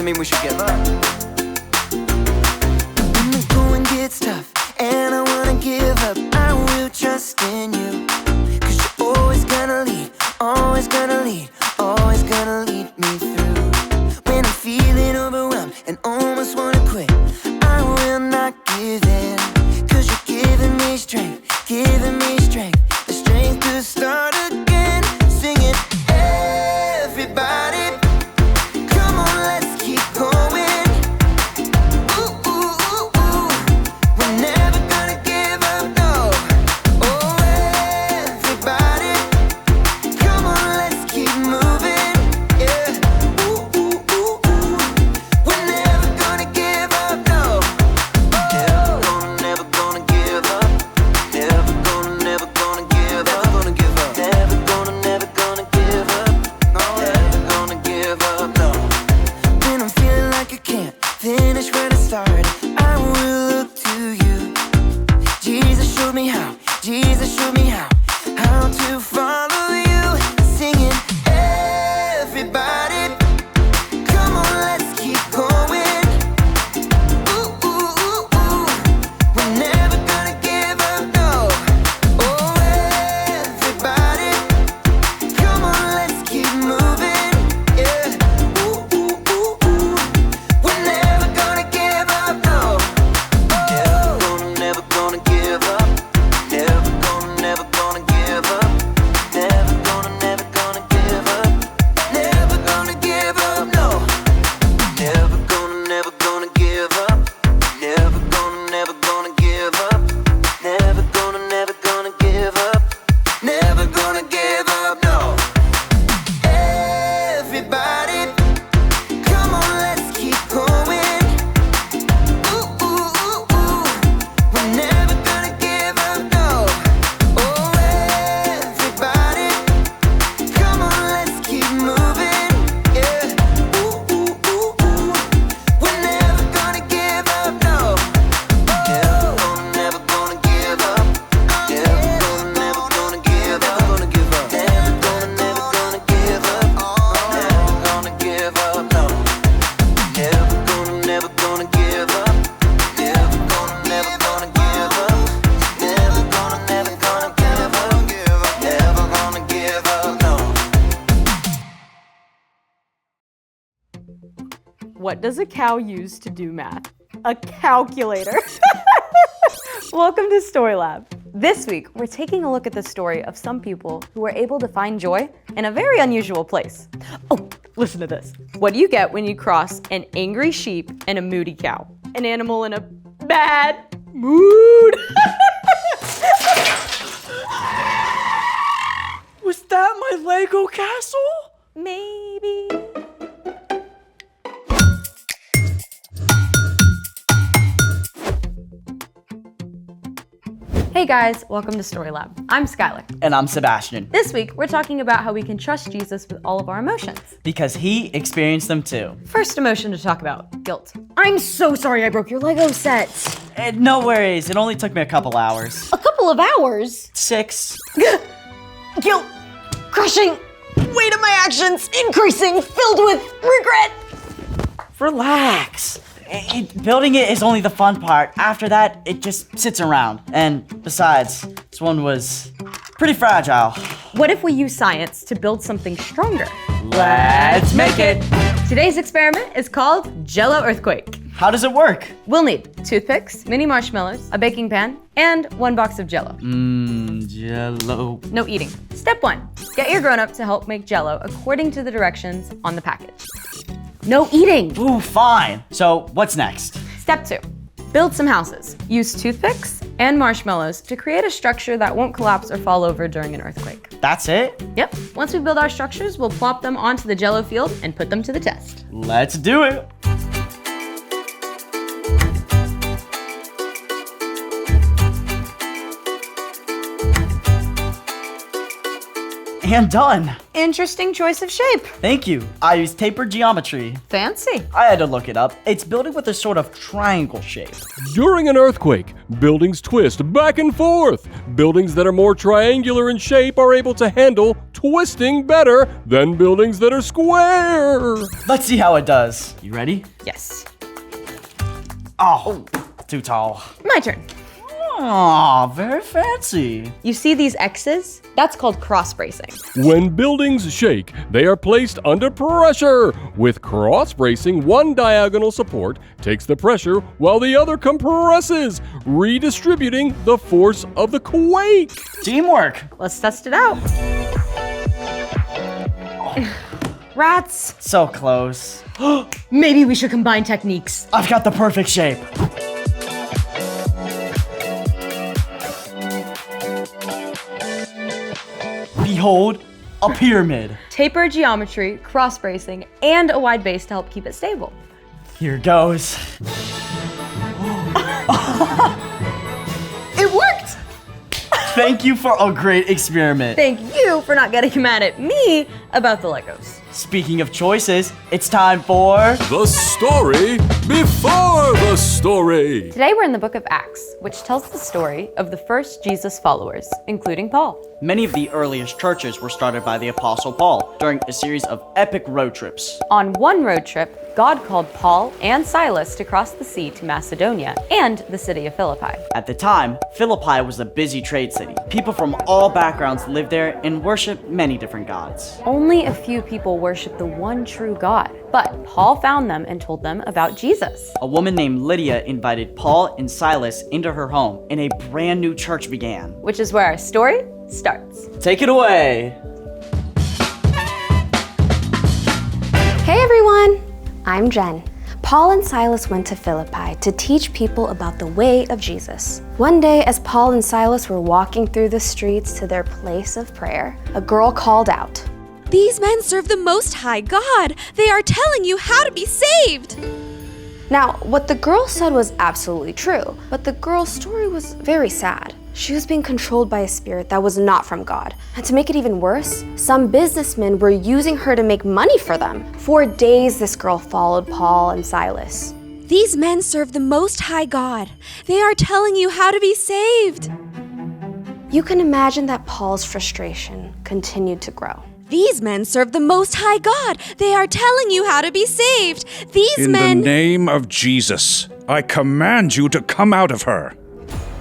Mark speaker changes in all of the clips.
Speaker 1: mean we should give up.
Speaker 2: When the going gets tough and I wanna give up, I will trust in you. 'Cause you're always gonna lead, always gonna lead, always gonna lead me through. When I'm feeling overwhelmed and almost wanna quit, I will not give in. 'Cause you're giving me strength, the strength to start again. Singing, everybody, come on, let's keep going. Ooh, ooh, ooh, ooh. We're never gonna give up, no. Oh, everybody, come on, let's keep moving. Yeah. Ooh, ooh, ooh, ooh. We're never gonna give up, no. Never gonna give up. Never gonna give up. Never gonna give up. Never gonna give up. No, never gonna give up, no. When I'm feeling like I can't finish where I started, I will look to you. Jesus showed me how. Jesus showed me how to follow you. Singing, everybody, come on, let's keep going. Ooh, ooh, ooh, ooh. We're never gonna give up, no. Oh, everybody, come on, let's keep moving. Yeah. Ooh, ooh, ooh, ooh. We're never gonna give up, no. Never gonna give up. Never gonna give up. Never gonna give up. Never gonna give up, no. Never gonna give up. Never gonna give up. Never gonna give up. Never gonna give up, no. Everybody, come on, let's keep going. Ooh, ooh, ooh, ooh. We're never gonna give up, no. Oh, everybody, come on, let's keep moving. Yeah. Ooh, ooh, ooh, ooh. We're never gonna give up, no. Never gonna give up. Never gonna give up. Never gonna give up. Never gonna give up. Never gonna give up, no. Never gonna give up. Never gonna give up. Never gonna give up. Never gonna give up, no.
Speaker 3: What does a cow use to do math? A calculator. Welcome to Story Lab. This week, we're taking a look at the story of some people who were able to find joy in a very unusual place. Oh, listen to this. What do you get when you cross an angry sheep and a moody cow? An animal in a bad mood.
Speaker 4: Was that my Lego castle?
Speaker 3: Maybe. Hey guys, welcome to Story Lab. I'm Skylar.
Speaker 4: And I'm Sebastian,
Speaker 3: This week, we're talking about how we can trust Jesus with all of our emotions.
Speaker 4: because he experienced them too.
Speaker 3: First emotion to talk about, guilt. I'm so sorry I broke your Lego set.
Speaker 4: No worries, it only took me a couple hours.
Speaker 3: A couple of hours?
Speaker 4: 6.
Speaker 3: Guilt, crushing, weight of my actions, increasing, filled with regret.
Speaker 4: Relax. Building it is only the fun part. After that, it just sits around. And besides, this one was pretty fragile.
Speaker 3: What if we use science to build something stronger?
Speaker 4: Let's make it.
Speaker 3: Today's experiment is called Jell-O Earthquake.
Speaker 4: How does it work?
Speaker 3: We'll need toothpicks, mini marshmallows, a baking pan, and 1 box of Jell-O.
Speaker 4: Jell-O.
Speaker 3: No eating. Step 1, get your grown-up to help make Jell-O according to the directions on the package. No eating.
Speaker 4: Ooh, fine. So what's next?
Speaker 3: Step 2, build some houses. Use toothpicks and marshmallows to create a structure that won't collapse or fall over during an earthquake.
Speaker 4: That's it?
Speaker 3: Yep, once we build our structures, we'll plop them onto the Jell-O field and put them to the test.
Speaker 4: Let's do it. And done.
Speaker 3: Interesting choice of shape.
Speaker 4: Thank you. I used tapered geometry.
Speaker 3: Fancy.
Speaker 4: I had to look it up. It's building with a sort of triangle shape.
Speaker 1: During an earthquake, buildings twist back and forth. Buildings that are more triangular in shape are able to handle twisting better than buildings that are square.
Speaker 4: Let's see how it does. You ready?
Speaker 3: Yes.
Speaker 4: Oh, too tall.
Speaker 3: My turn.
Speaker 4: Aw, very fancy.
Speaker 3: You see these X's? That's called cross bracing.
Speaker 1: When buildings shake, they are placed under pressure. With cross bracing, one diagonal support takes the pressure while the other compresses, redistributing the force of the quake.
Speaker 4: Teamwork.
Speaker 3: Let's test it out. Rats.
Speaker 4: So close.
Speaker 3: Maybe we should combine techniques.
Speaker 4: I've got the perfect shape. Behold, a pyramid.
Speaker 3: Taper geometry, cross bracing, and a wide base to help keep it stable.
Speaker 4: Here goes.
Speaker 3: It worked!
Speaker 4: Thank you for a great experiment.
Speaker 3: Thank you for not getting mad at me about the Legos.
Speaker 4: Speaking of choices, it's time for...
Speaker 1: The story before the story.
Speaker 3: Today we're in the book of Acts, which tells the story of the first Jesus followers, including Paul.
Speaker 4: Many of the earliest churches were started by the Apostle Paul during a series of epic road trips.
Speaker 3: On one road trip, God called Paul and Silas to cross the sea to Macedonia and the city of Philippi.
Speaker 4: At the time, Philippi was a busy trade city. People from all backgrounds lived there and worshiped many different gods.
Speaker 3: Only a few people worshiped the one true God, but Paul found them and told them about Jesus.
Speaker 4: A woman named Lydia invited Paul and Silas into her home, and a brand new church began.
Speaker 3: Which is where our story starts.
Speaker 4: Take it away.
Speaker 5: Hey everyone, I'm Jen. Paul and Silas went to Philippi to teach people about the way of Jesus. One day, as Paul and Silas were walking through the streets to their place of prayer, a girl called out,
Speaker 6: "These men serve the Most High God. They are telling you how to be saved."
Speaker 5: Now, what the girl said was absolutely true, but the girl's story was very sad. She was being controlled by a spirit that was not from God. And to make it even worse, some businessmen were using her to make money for them. For days, this girl followed Paul and Silas.
Speaker 6: "These men serve the Most High God. They are telling you how to be saved."
Speaker 5: You can imagine that Paul's frustration continued to grow.
Speaker 6: "These men serve the Most High God. They are telling you how to be saved. These
Speaker 7: In
Speaker 6: men..."
Speaker 7: the name of Jesus, I command you to come out of her.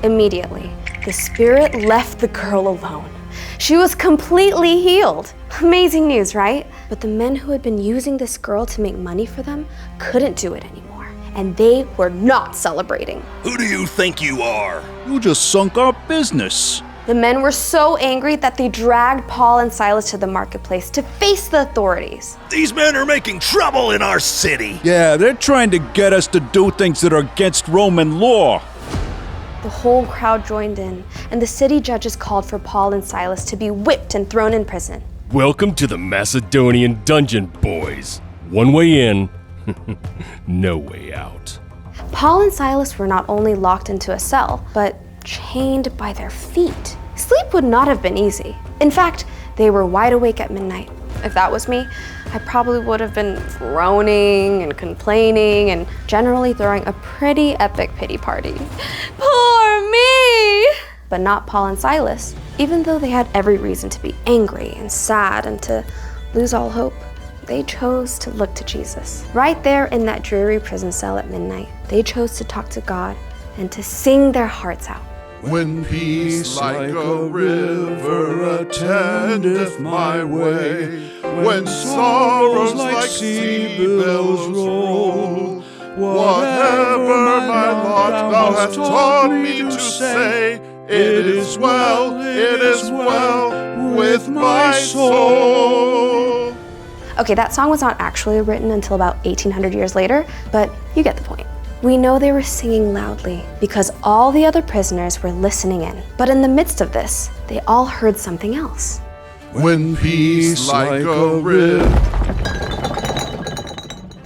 Speaker 5: Immediately, the spirit left the girl alone. She was completely healed. Amazing news, right? But the men who had been using this girl to make money for them couldn't do it anymore, and they were not celebrating.
Speaker 7: Who do you think you are? You just sunk our business.
Speaker 5: The men were so angry that they dragged Paul and Silas to the marketplace to face the authorities.
Speaker 8: These men are making trouble in our city.
Speaker 7: Yeah, they're trying to get us to do things that are against Roman law.
Speaker 5: The whole crowd joined in, and the city judges called for Paul and Silas to be whipped and thrown in prison.
Speaker 1: Welcome to the Macedonian dungeon, boys. One way in, no way out.
Speaker 5: Paul and Silas were not only locked into a cell, but chained by their feet. Sleep would not have been easy. In fact, they were wide awake at midnight. If that was me, I probably would have been groaning and complaining and generally throwing a pretty epic pity party. Poor me! But not Paul and Silas. Even though they had every reason to be angry and sad and to lose all hope, they chose to look to Jesus. Right there in that dreary prison cell at midnight, they chose to talk to God and to sing their hearts out.
Speaker 9: When peace like a river attendeth my way, when sorrows like sea billows roll, whatever my lot thou hast taught me to say, it is well with my soul.
Speaker 5: Okay, that song was not actually written until about 1800 years later, but you get the point. We know they were singing loudly because all the other prisoners were listening in. But in the midst of this, they all heard something else.
Speaker 9: When peace like a river.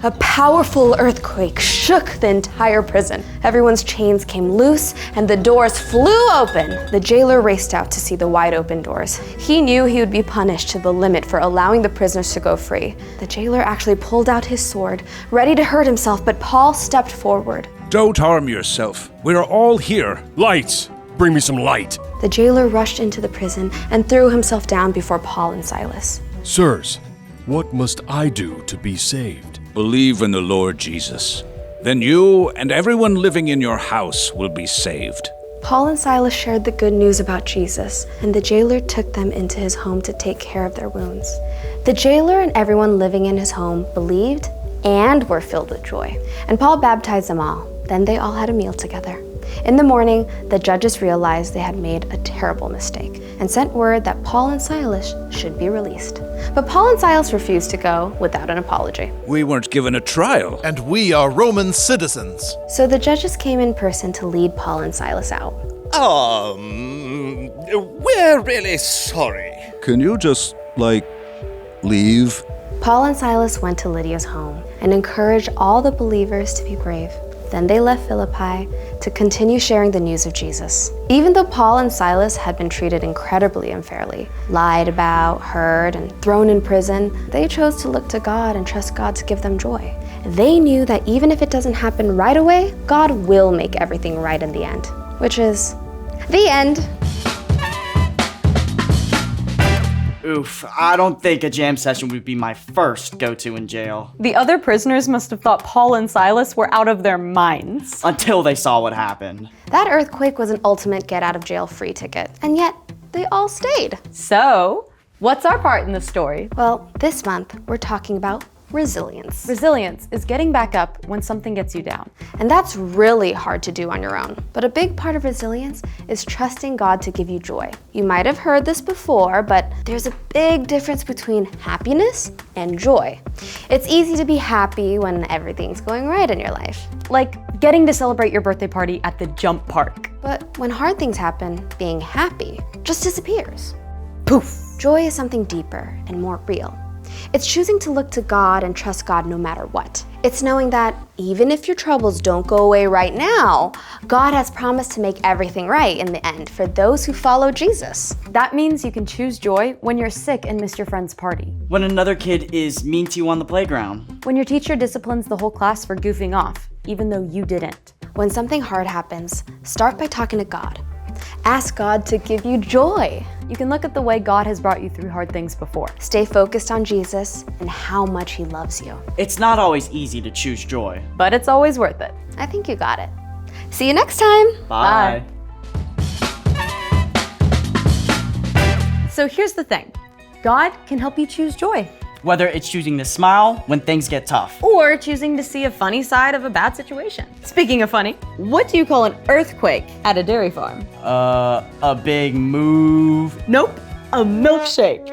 Speaker 5: A powerful earthquake shook the entire prison. Everyone's chains came loose and the doors flew open. The jailer raced out to see the wide open doors. He knew he would be punished to the limit for allowing the prisoners to go free. The jailer actually pulled out his sword, ready to hurt himself, but Paul stepped forward.
Speaker 7: Don't harm yourself. We're all here.
Speaker 1: Lights! Bring me some light.
Speaker 5: The jailer rushed into the prison and threw himself down before Paul and Silas.
Speaker 1: Sirs, what must I do to be saved?
Speaker 7: Believe in the Lord Jesus. Then you and everyone living in your house will be saved.
Speaker 5: Paul and Silas shared the good news about Jesus, and the jailer took them into his home to take care of their wounds. The jailer and everyone living in his home believed and were filled with joy. And Paul baptized them all. Then they all had a meal together. In the morning, the judges realized they had made a terrible mistake and sent word that Paul and Silas should be released. But Paul and Silas refused to go without an apology.
Speaker 7: We weren't given a trial.
Speaker 9: And we are Roman citizens.
Speaker 5: So the judges came in person to lead Paul and Silas out.
Speaker 8: We're really sorry.
Speaker 7: Can you just, leave?
Speaker 5: Paul and Silas went to Lydia's home and encouraged all the believers to be brave. Then they left Philippi to continue sharing the news of Jesus. Even though Paul and Silas had been treated incredibly unfairly, lied about, hurt, and thrown in prison, they chose to look to God and trust God to give them joy. They knew that even if it doesn't happen right away, God will make everything right in the end, which is the end.
Speaker 4: Oof, I don't think a jam session would be my first go-to in jail.
Speaker 3: The other prisoners must have thought Paul and Silas were out of their minds.
Speaker 4: Until they saw what happened.
Speaker 5: That earthquake was an ultimate get-out-of-jail-free ticket, and yet they all stayed.
Speaker 3: So, what's our part in the story?
Speaker 5: Well, this month we're talking about resilience.
Speaker 3: Resilience is getting back up when something gets you down.
Speaker 5: And that's really hard to do on your own. But a big part of resilience is trusting God to give you joy. You might have heard this before, but there's a big difference between happiness and joy. It's easy to be happy when everything's going right in your life.
Speaker 3: Like getting to celebrate your birthday party at the jump park.
Speaker 5: But when hard things happen, being happy just disappears.
Speaker 3: Poof!
Speaker 5: Joy is something deeper and more real. It's choosing to look to God and trust God no matter what. It's knowing that even if your troubles don't go away right now, God has promised to make everything right in the end for those who follow Jesus.
Speaker 3: That means you can choose joy when you're sick and miss your friend's party.
Speaker 4: When another kid is mean to you on the playground.
Speaker 3: When your teacher disciplines the whole class for goofing off, even though you didn't.
Speaker 5: When something hard happens, start by talking to God. Ask God to give you joy.
Speaker 3: You can look at the way God has brought you through hard things before.
Speaker 5: Stay focused on Jesus and how much He loves you.
Speaker 4: It's not always easy to choose joy.
Speaker 3: But it's always worth it.
Speaker 5: I think you got it. See you next time.
Speaker 4: Bye.
Speaker 3: So here's the thing. God can help you choose joy.
Speaker 4: Whether it's choosing to smile when things get tough.
Speaker 3: Or choosing to see a funny side of a bad situation. Speaking of funny, what do you call an earthquake at a dairy farm?
Speaker 4: A big move.
Speaker 3: Nope, a milkshake.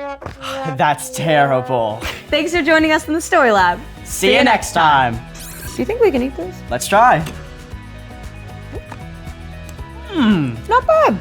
Speaker 4: That's terrible.
Speaker 3: Thanks for joining us in the Story Lab.
Speaker 4: See you next time.
Speaker 3: Do you think we can eat this?
Speaker 4: Let's try.
Speaker 3: Not bad.